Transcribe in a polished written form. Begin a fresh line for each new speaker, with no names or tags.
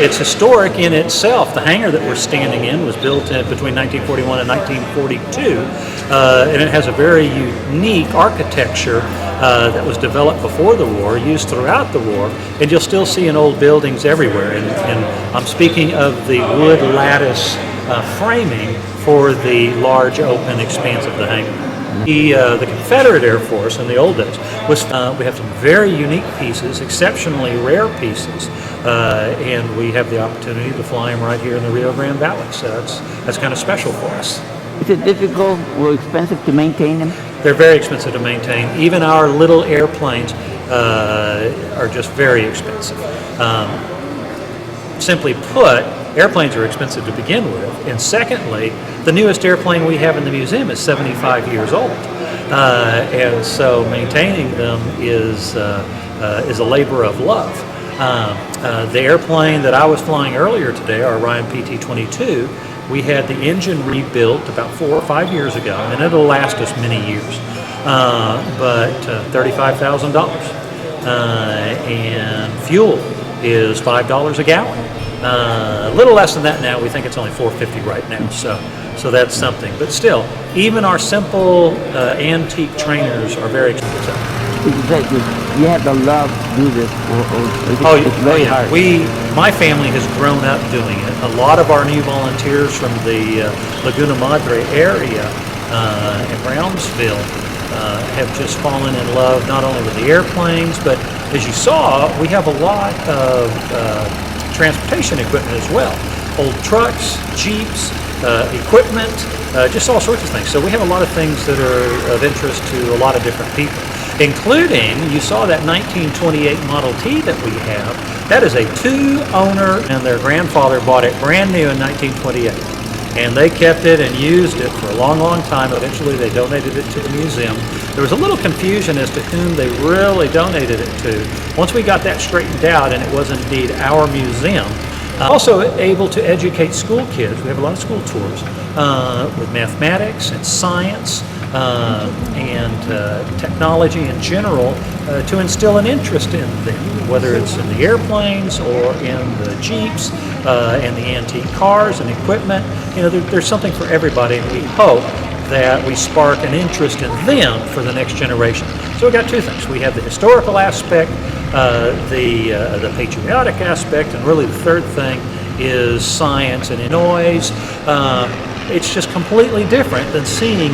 it's historic in itself. The hangar that we're standing in was built between 1941 and 1942, and it has a very unique architecture that was developed before the war, used throughout the war, and you'll still see in old buildings everywhere. And I'm speaking of the wood lattice framing for the large open expanse of the hangar. The Confederate Air Force in the old days was, we have some very unique pieces, exceptionally rare pieces, and we have the opportunity to fly them right here in the Rio Grande Valley, so that's kind of special for us.
Is it difficult or expensive to maintain them?
They're very expensive to maintain. Even our little airplanes are just very expensive. Simply put, airplanes are expensive to begin with, and secondly, the newest airplane we have in the museum is 75 years old, and so maintaining them is a labor of love. The airplane that I was flying earlier today, our Orion PT-22, we had the engine rebuilt about 4 or 5 years ago, and it'll last us many years, but $35,000, and fuel is $5 a gallon. A little less than that now. We think it's only $4.50 right now, so that's something. But still, even our simple antique trainers are very expensive.
You have to love to do this, or it's very hard.
My family has grown up doing it. A lot of our new volunteers from the Laguna Madre area in Brownsville have just fallen in love not only with the airplanes, but as you saw, we have a lot of transportation equipment as well. Old trucks, Jeeps, equipment, just all sorts of things. So we have a lot of things that are of interest to a lot of different people, including, you saw that 1928 Model T that we have. That is a 2-owner, and their grandfather bought it brand new in 1928. And they kept it and used it for a long, long time. Eventually they donated it to the museum. There was a little confusion as to whom they really donated it to. Once we got that straightened out, and it was indeed our museum, also able to educate school kids. We have a lot of school tours with mathematics and science and technology in general to instill an interest in them, whether it's in the airplanes or in the Jeeps and the antique cars and equipment. You know, there's something for everybody, and we hope that we spark an interest in them for the next generation. So we got two things. We have the historical aspect, the patriotic aspect, and really the third thing is science and noise. It's just completely different than seeing